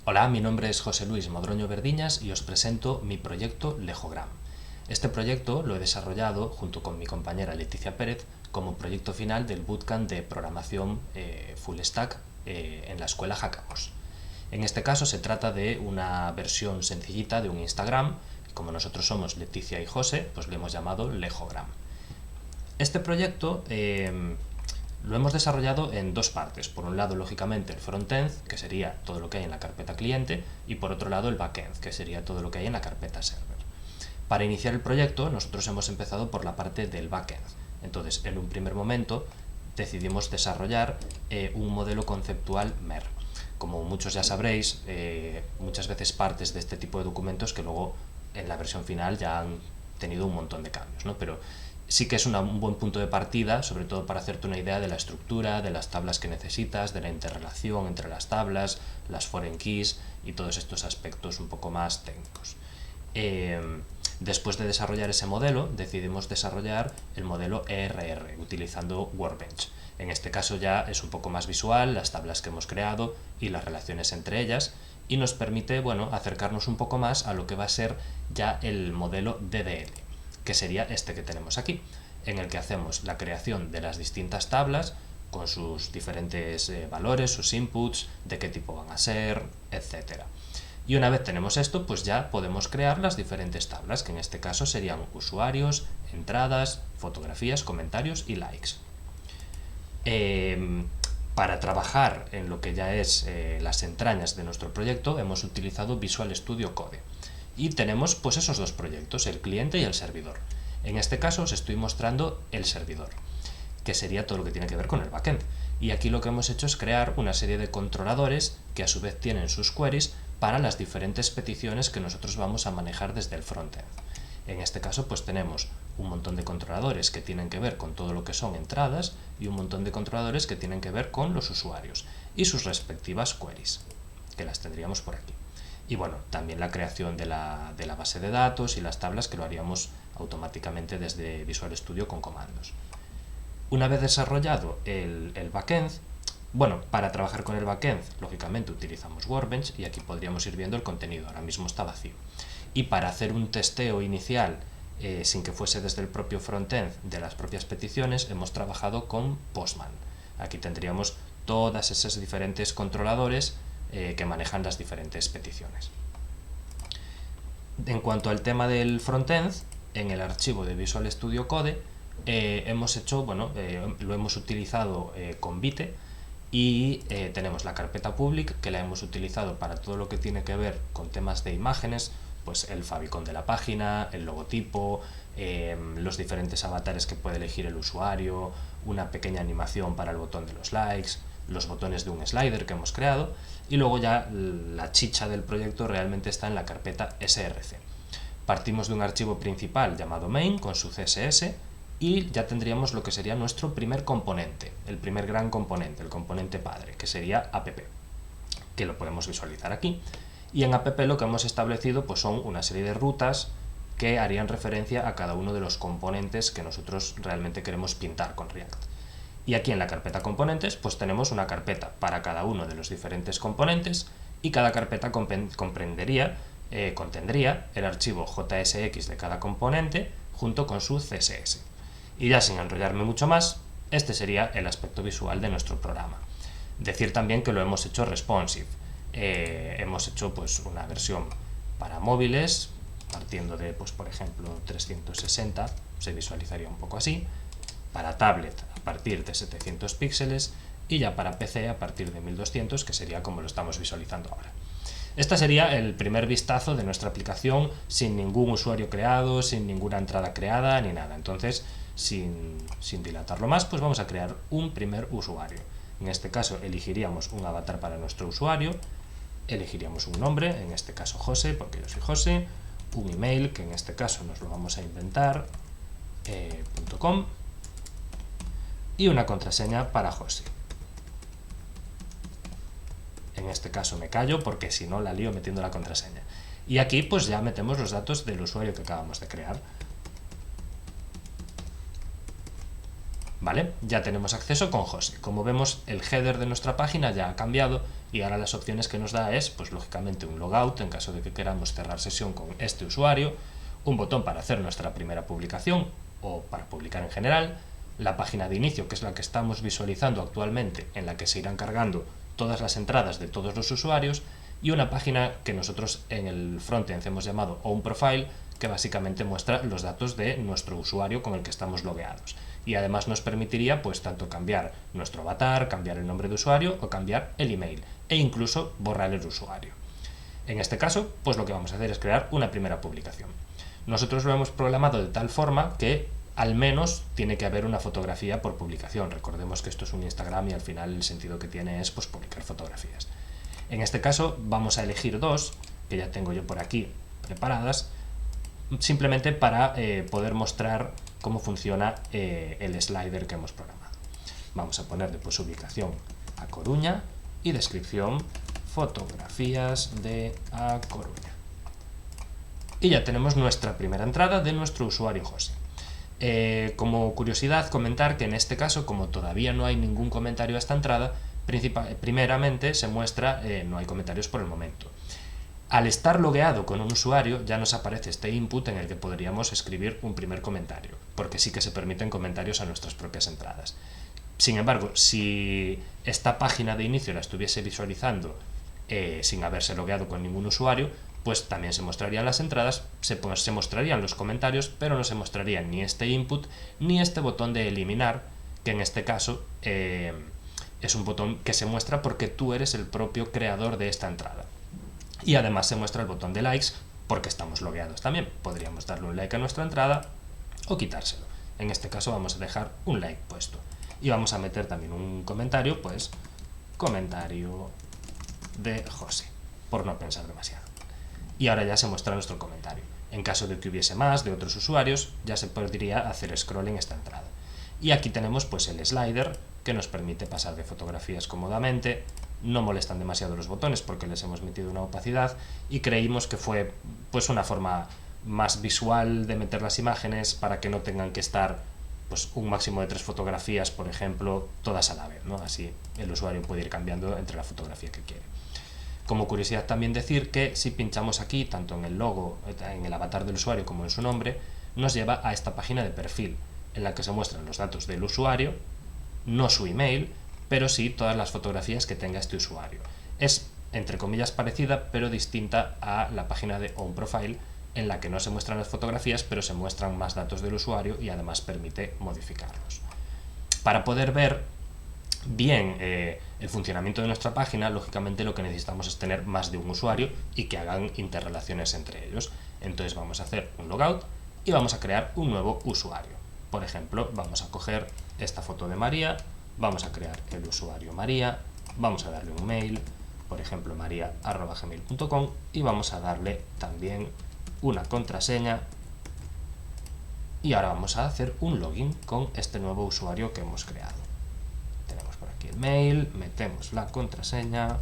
Hola, mi nombre es José Luis Modroño Verdiñas y os presento mi proyecto Lejogram. Este proyecto lo he desarrollado junto con mi compañera Leticia Pérez como proyecto final del bootcamp de programación Full Stack en la escuela Hackamos. En este caso se trata de una versión sencillita de un Instagram. Como nosotros somos Leticia y José, pues le hemos llamado Lejogram. Este proyecto lo hemos desarrollado en dos partes. Por un lado, lógicamente, el frontend, que sería todo lo que hay en la carpeta cliente, y por otro lado, el backend, que sería todo lo que hay en la carpeta server. Para iniciar el proyecto, nosotros hemos empezado por la parte del backend. Entonces, en un primer momento, decidimos desarrollar un modelo conceptual MER. Como muchos ya sabréis, muchas veces partes de este tipo de documentos que luego en la versión final ya han tenido un montón de cambios, ¿no? Pero sí que es un buen punto de partida, sobre todo para hacerte una idea de la estructura, de las tablas que necesitas, de la interrelación entre las tablas, las foreign keys y todos estos aspectos un poco más técnicos. Después de desarrollar ese modelo, decidimos desarrollar el modelo ERR utilizando Workbench. En este caso ya es un poco más visual, las tablas que hemos creado y las relaciones entre ellas, y nos permite, bueno, acercarnos un poco más a lo que va a ser ya el modelo DDL, que sería este que tenemos aquí, en el que hacemos la creación de las distintas tablas con sus diferentes valores, sus inputs, de qué tipo van a ser, etcétera. Y una vez tenemos esto, pues ya podemos crear las diferentes tablas, que en este caso serían usuarios, entradas, fotografías, comentarios y likes. Para trabajar en lo que ya es las entrañas de nuestro proyecto, hemos utilizado Visual Studio Code. Y tenemos pues esos dos proyectos, el cliente y el servidor. En este caso os estoy mostrando el servidor, que sería todo lo que tiene que ver con el backend. Y aquí lo que hemos hecho es crear una serie de controladores que a su vez tienen sus queries para las diferentes peticiones que nosotros vamos a manejar desde el frontend. En este caso pues tenemos un montón de controladores que tienen que ver con todo lo que son entradas y un montón de controladores que tienen que ver con los usuarios y sus respectivas queries, que las tendríamos por aquí. Y bueno, también la creación de la base de datos y las tablas, que lo haríamos automáticamente desde Visual Studio con comandos. Una vez desarrollado el backend, bueno, para trabajar con el backend, lógicamente utilizamos Workbench y aquí podríamos ir viendo el contenido, ahora mismo está vacío. Y para hacer un testeo inicial sin que fuese desde el propio frontend de las propias peticiones, hemos trabajado con Postman. Aquí tendríamos todas esas diferentes controladores que manejan las diferentes peticiones. En cuanto al tema del frontend, en el archivo de Visual Studio Code hemos hecho, bueno, lo hemos utilizado con Vite y tenemos la carpeta public, que la hemos utilizado para todo lo que tiene que ver con temas de imágenes, pues el favicon de la página, el logotipo, los diferentes avatares que puede elegir el usuario, una pequeña animación para el botón de los likes, los botones de un slider que hemos creado, y luego ya la chicha del proyecto realmente está en la carpeta src. Partimos de un archivo principal llamado main con su css y ya tendríamos lo que sería nuestro primer componente, el primer gran componente, el componente padre, que sería app, que lo podemos visualizar aquí. Y en app lo que hemos establecido pues son una serie de rutas que harían referencia a cada uno de los componentes que nosotros realmente queremos pintar con React. Y aquí en la carpeta componentes pues tenemos una carpeta para cada uno de los diferentes componentes y cada carpeta contendría el archivo JSX de cada componente junto con su CSS. Y ya sin enrollarme mucho más, este sería el aspecto visual de nuestro programa. Decir también que lo hemos hecho responsive. Hemos hecho pues una versión para móviles partiendo de, pues, por ejemplo, 360, se visualizaría un poco así, para tablet a partir de 700 píxeles y ya para PC a partir de 1200, que sería como lo estamos visualizando ahora. Este sería el primer vistazo de nuestra aplicación sin ningún usuario creado, sin ninguna entrada creada ni nada. Entonces, sin dilatarlo más, pues vamos a crear un primer usuario. En este caso elegiríamos un avatar para nuestro usuario, elegiríamos un nombre, en este caso José, porque yo soy José, un email, que en este caso nos lo vamos a inventar, .com, y una contraseña para José. En este caso me callo porque si no la lío metiendo la contraseña. Y aquí pues ya metemos los datos del usuario que acabamos de crear. Vale, ya tenemos acceso con José. Como vemos, el header de nuestra página ya ha cambiado Y ahora las opciones que nos da es, pues lógicamente, un logout en caso de que queramos cerrar sesión con este usuario, un botón para hacer nuestra primera publicación o para publicar en general, la página de inicio, que es la que estamos visualizando actualmente, en la que se irán cargando todas las entradas de todos los usuarios, y una página que nosotros en el frontend hemos llamado OwnProfile, que básicamente muestra los datos de nuestro usuario con el que estamos logueados. Y además nos permitiría pues tanto cambiar nuestro avatar, cambiar el nombre de usuario o cambiar el email, e incluso borrar el usuario. En este caso, pues lo que vamos a hacer es crear una primera publicación. Nosotros lo hemos programado de tal forma que al menos tiene que haber una fotografía por publicación. Recordemos que esto es un Instagram y al final el sentido que tiene es pues publicar fotografías. En este caso vamos a elegir dos, que ya tengo yo por aquí preparadas, simplemente para poder mostrar cómo funciona el slider que hemos programado. Vamos a ponerle pues ubicación a Coruña y descripción fotografías de A Coruña. Y ya tenemos nuestra primera entrada de nuestro usuario José. Como curiosidad, comentar que en este caso, como todavía no hay ningún comentario a esta entrada, primeramente se muestra no hay comentarios por el momento. Al estar logueado con un usuario ya nos aparece este input en el que podríamos escribir un primer comentario, porque sí que se permiten comentarios a nuestras propias entradas. Sin embargo, si esta página de inicio la estuviese visualizando sin haberse logueado con ningún usuario, pues también se mostrarían las entradas, se mostrarían los comentarios, pero no se mostraría ni este input ni este botón de eliminar, que en este caso es un botón que se muestra porque tú eres el propio creador de esta entrada. Y además se muestra el botón de likes porque estamos logueados también. Podríamos darle un like a nuestra entrada o quitárselo. En este caso vamos a dejar un like puesto. Y vamos a meter también un comentario, pues comentario de José, por no pensar demasiado. Y ahora ya se muestra nuestro comentario. En caso de que hubiese más de otros usuarios, ya se podría hacer scroll en esta entrada. Y aquí tenemos pues el slider que nos permite pasar de fotografías cómodamente. No molestan demasiado los botones porque les hemos metido una opacidad y creímos que fue pues una forma más visual de meter las imágenes para que no tengan que estar pues un máximo de 3 fotografías, por ejemplo, todas a la vez, ¿no? Así el usuario puede ir cambiando entre la fotografía que quiere. Como curiosidad también decir que si pinchamos aquí, tanto en el logo, en el avatar del usuario como en su nombre, nos lleva a esta página de perfil, en la que se muestran los datos del usuario, no su email, pero sí todas las fotografías que tenga este usuario. Es, entre comillas, parecida, pero distinta a la página de OwnProfile, en la que no se muestran las fotografías, pero se muestran más datos del usuario y además permite modificarlos. Para poder ver bien el funcionamiento de nuestra página, lógicamente lo que necesitamos es tener más de un usuario y que hagan interrelaciones entre ellos. Entonces vamos a hacer un logout y vamos a crear un nuevo usuario. Por ejemplo, vamos a coger esta foto de María, vamos a crear el usuario María, vamos a darle un mail, por ejemplo maria@gmail.com, y vamos a darle también una contraseña, y ahora vamos a hacer un login con este nuevo usuario que hemos creado. Tenemos por aquí el mail, metemos la contraseña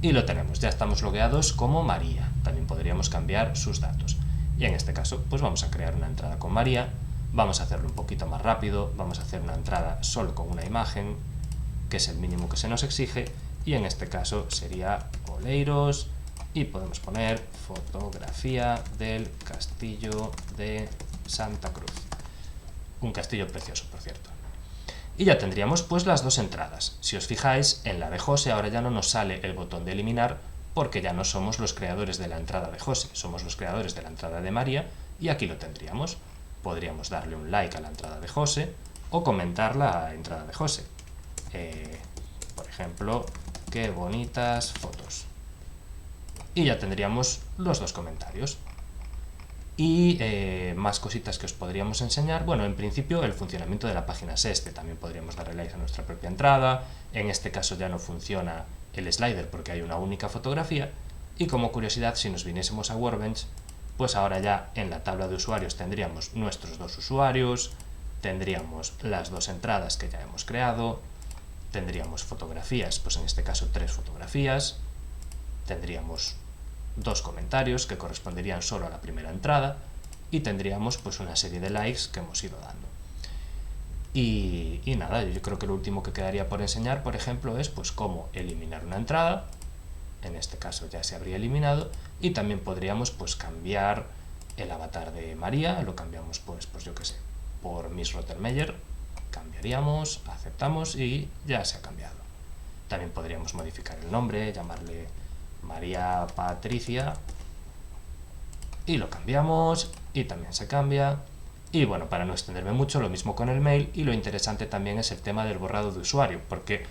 y lo tenemos, ya estamos logueados como María. También podríamos cambiar sus datos y en este caso pues vamos a crear una entrada con María. Vamos a hacerlo un poquito más rápido, vamos a hacer una entrada solo con una imagen, que es el mínimo que se nos exige, y en este caso sería Oleiros, y podemos poner fotografía del castillo de Santa Cruz. Un castillo precioso, por cierto. Y ya tendríamos pues las dos entradas. Si os fijáis, en la de José ahora ya no nos sale el botón de eliminar, porque ya no somos los creadores de la entrada de José, somos los creadores de la entrada de María, y aquí lo tendríamos. Podríamos darle un like a la entrada de José o comentar la entrada de José. Por ejemplo, qué bonitas fotos. Y ya tendríamos los dos comentarios. Y más cositas que os podríamos enseñar. Bueno, en principio el funcionamiento de la página es este. También podríamos darle like a nuestra propia entrada. En este caso ya no funciona el slider porque hay una única fotografía. Y como curiosidad, si nos viniésemos a Workbench, pues ahora ya en la tabla de usuarios tendríamos nuestros dos usuarios, tendríamos las dos entradas que ya hemos creado, tendríamos fotografías, pues en este caso 3 fotografías, tendríamos 2 comentarios que corresponderían solo a la primera entrada y tendríamos pues una serie de likes que hemos ido dando. Y nada, yo creo que lo último que quedaría por enseñar, por ejemplo, es pues cómo eliminar una entrada. En este caso ya se habría eliminado, y también podríamos pues cambiar el avatar de María, lo cambiamos pues yo que sé, por Miss Rottenmeier, cambiaríamos, aceptamos y ya se ha cambiado. También podríamos modificar el nombre, llamarle María Patricia, y lo cambiamos y también se cambia. Y bueno, para no extenderme mucho, lo mismo con el mail, y lo interesante también es el tema del borrado de usuario, porque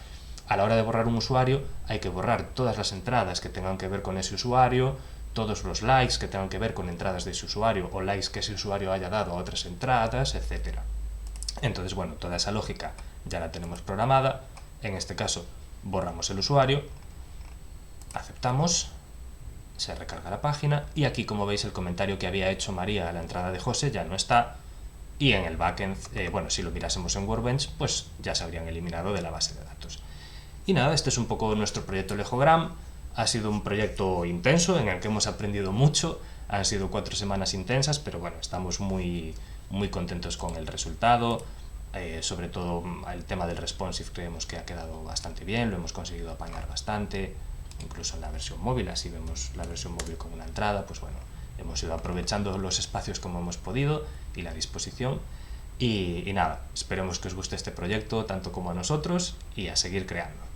a la hora de borrar un usuario hay que borrar todas las entradas que tengan que ver con ese usuario, todos los likes que tengan que ver con entradas de ese usuario o likes que ese usuario haya dado a otras entradas, etcétera. Entonces, bueno, toda esa lógica ya la tenemos programada. En este caso, borramos el usuario, aceptamos, se recarga la página, y aquí, como veis, el comentario que había hecho María a la entrada de José ya no está, y en el backend, bueno, si lo mirásemos en Workbench, pues ya se habrían eliminado de la base de datos. Y nada, este es un poco nuestro proyecto Lejogram. Ha sido un proyecto intenso en el que hemos aprendido mucho. Han sido 4 semanas intensas, pero bueno, estamos muy contentos con el resultado. Sobre todo el tema del responsive creemos que ha quedado bastante bien, lo hemos conseguido apañar bastante, incluso en la versión móvil. Así vemos la versión móvil con una entrada, pues bueno, hemos ido aprovechando los espacios como hemos podido y la disposición. Y nada, esperemos que os guste este proyecto tanto como a nosotros, y a seguir creando.